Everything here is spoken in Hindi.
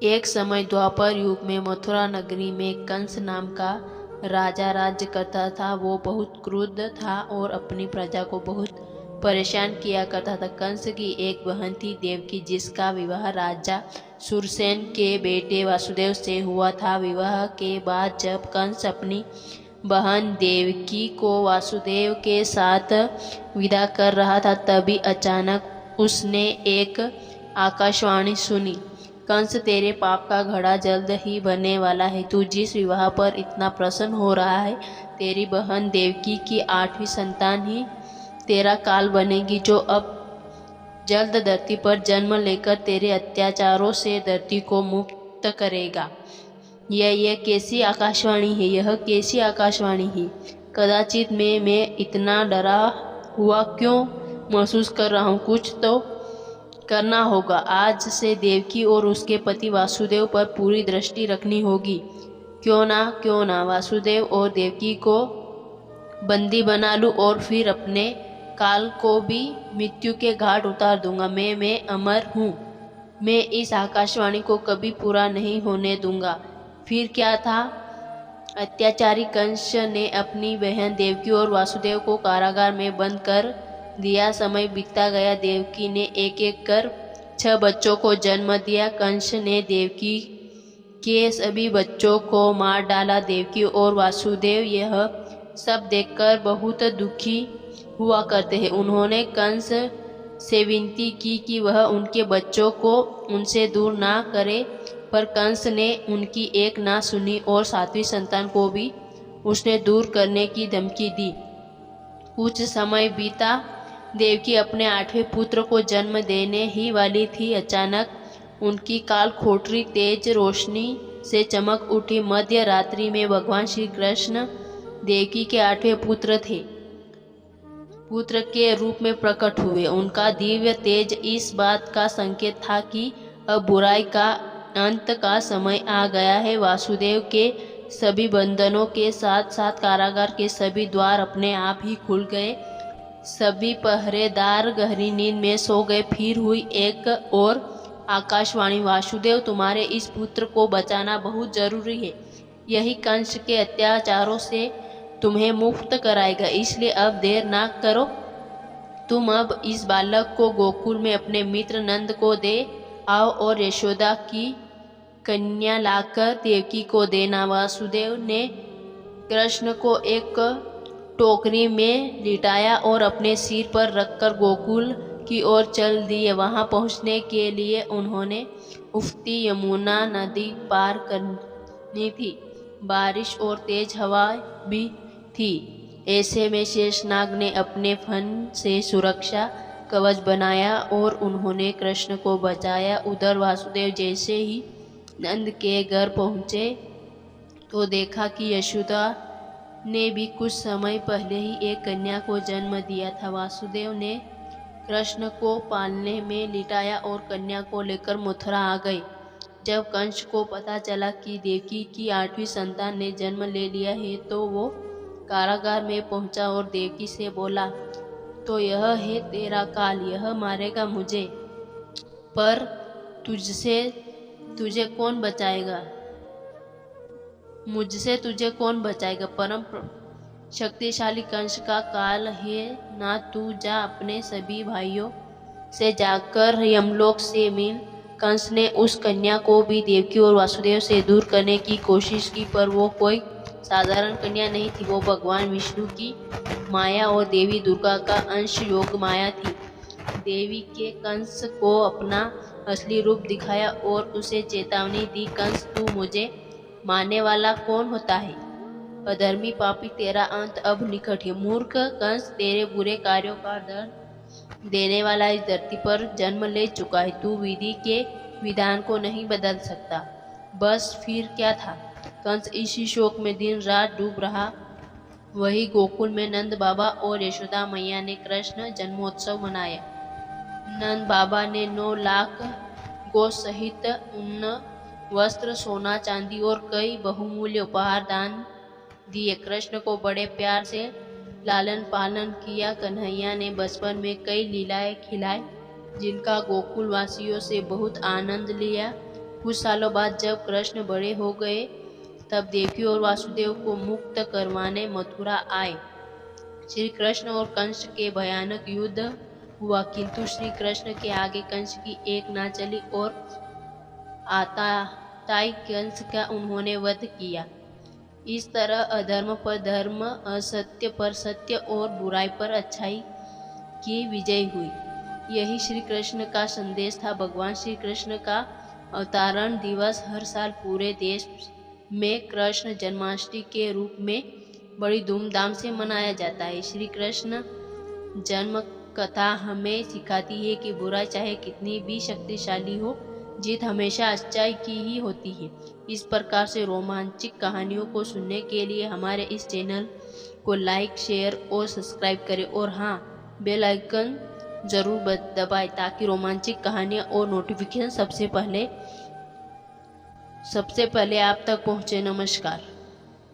एक समय द्वापर युग में मथुरा नगरी में कंस नाम का राजा राज्य करता था। वो बहुत क्रुद्ध था और अपनी प्रजा को बहुत परेशान किया करता था। कंस की एक बहन थी देवकी, जिसका विवाह राजा सुरसेन के बेटे वासुदेव से हुआ था। विवाह के बाद जब कंस अपनी बहन देवकी को वासुदेव के साथ विदा कर रहा था, तभी अचानक उसने एक आकाशवाणी सुनी, कंस, तेरे पाप का घड़ा जल्द ही बनने वाला है। तू जिस विवाह पर इतना प्रसन्न हो रहा है, तेरी बहन देवकी की 8वीं संतान ही तेरा काल बनेगी, जो अब जल्द धरती पर जन्म लेकर तेरे अत्याचारों से धरती को मुक्त करेगा। यह कैसी आकाशवाणी है? यह कैसी आकाशवाणी है? कदाचित मैं इतना डरा हुआ क्यों महसूस कर रहा हूँ? कुछ तो करना होगा। आज से देवकी और उसके पति वासुदेव पर पूरी दृष्टि रखनी होगी। क्यों ना वासुदेव और देवकी को बंदी बना लूं और फिर अपने काल को भी मृत्यु के घाट उतार दूंगा। मैं अमर हूँ। मैं इस आकाशवाणी को कभी पूरा नहीं होने दूंगा। फिर क्या था? अत्याचारी कंस ने अपनी बहन देवकी और वासुदेव को कारागार में बंद कर दिया। समय बीतता गया। देवकी ने एक एक कर 6 बच्चों को जन्म दिया। कंस ने देवकी के सभी बच्चों को मार डाला। देवकी और वासुदेव यह सब देखकर बहुत दुखी हुआ करते हैं। उन्होंने कंस से विनती की कि वह उनके बच्चों को उनसे दूर ना करे, पर कंस ने उनकी एक ना सुनी और 7वीं संतान को भी उसने दूर करने की धमकी दी। कुछ समय बीता। देवकी अपने 8वें पुत्र को जन्म देने ही वाली थी। अचानक उनकी काल खोटरी तेज रोशनी से चमक उठी। मध्य रात्रि में भगवान श्री कृष्ण देवकी के 8वें पुत्र के रूप में प्रकट हुए। उनका दिव्य तेज इस बात का संकेत था कि अब बुराई का अंत का समय आ गया है। वासुदेव के सभी बंधनों के साथ साथ कारागार के सभी द्वार अपने आप ही खुल गए। सभी पहरेदार गहरी नींद में सो गए। फिर हुई एक और आकाशवाणी, वासुदेव, तुम्हारे इस पुत्र को बचाना बहुत जरूरी है। यही कंस के अत्याचारों से तुम्हें मुक्त कराएगा, इसलिए अब देर ना करो। तुम अब इस बालक को गोकुल में अपने मित्र नंद को दे आओ और यशोदा की कन्या लाकर देवकी को देना। वासुदेव ने कृष्ण को एक टोकरी में लिटाया और अपने सिर पर रखकर गोकुल की ओर चल दिए। वहां पहुंचने के लिए उन्होंने उफती यमुना नदी पार करनी थी। बारिश और तेज हवा भी थी। ऐसे में शेषनाग ने अपने फन से सुरक्षा कवच बनाया और उन्होंने कृष्ण को बचाया। उधर वासुदेव जैसे ही नंद के घर पहुँचे तो देखा कि यशोदा ने भी कुछ समय पहले ही एक कन्या को जन्म दिया था। वासुदेव ने कृष्ण को पालने में लिटाया और कन्या को लेकर मथुरा आ गए। जब कंस को पता चला कि देवकी की 8वीं संतान ने जन्म ले लिया है, तो वो कारागार में पहुंचा और देवकी से बोला, तो यह है तेरा काल, यह मारेगा मुझे, पर तुझे कौन बचाएगा? मुझसे तुझे कौन बचाएगा? परम शक्तिशाली कंस का काल है ना। तू जा, अपने सभी भाइयों से जाकर यमलोक से मिल। कंस ने उस कन्या को भी देवकी और वासुदेव से दूर करने की कोशिश की, पर वो कोई साधारण कन्या नहीं थी। वो भगवान विष्णु की माया और देवी दुर्गा का अंश योग माया थी। देवी के कंस को अपना असली रूप दिखाया और उसे चेतावनी दी, कंस, तू मुझे मारने वाला कौन होता है? अधर्मी पापी, तेरा अंत अब निकट है। मूर्ख कंस, तेरे बुरे कार्यों का दंड देने वाला इस धरती पर जन्म ले चुका है। तू विधि के विधान को नहीं बदल सकता। बस फिर क्या था? कंस इसी शोक में दिन रात डूब रहा। वही गोकुल में नंद बाबा और यशोदा मैया ने कृष्ण जन्मोत्सव मनाया। नंद बाबा ने 9 लाख गौ सहित उन्न, वस्त्र, सोना, चांदी और कई बहुमूल्य उपहार दान दिए। कृष्ण को बड़े प्यार से लालन पालन किया। कन्हैया ने बचपन में कई लीलाएं खिलाई, जिनका गोकुल वासियों से बहुत आनंद लिया। कुछ सालों बाद जब कृष्ण बड़े हो गए तब देवकी और वासुदेव को मुक्त करवाने मथुरा आए। श्री कृष्ण और कंस के भयानक युद्ध हुआ, किंतु श्री कृष्ण के आगे कंस की एक ना चली और आताताई कंस का उन्होंने वध किया। इस तरह अधर्म पर धर्म, असत्य पर सत्य और बुराई पर अच्छाई की विजय हुई। यही श्री कृष्ण का संदेश था। भगवान श्री कृष्ण का अवतरण दिवस हर साल पूरे देश में कृष्ण जन्माष्टमी के रूप में बड़ी धूमधाम से मनाया जाता है। श्री कृष्ण जन्म कथा हमें सिखाती है कि बुराई चाहे कितनी भी शक्तिशाली हो, जीत हमेशा अच्छाई की ही होती है। इस प्रकार से रोमांचक कहानियों को सुनने के लिए हमारे इस चैनल को लाइक, शेयर और सब्सक्राइब करें और हाँ, बेल आइकन जरूर दबाएं ताकि रोमांचक कहानियाँ और नोटिफिकेशन सबसे पहले आप तक पहुँचे। नमस्कार।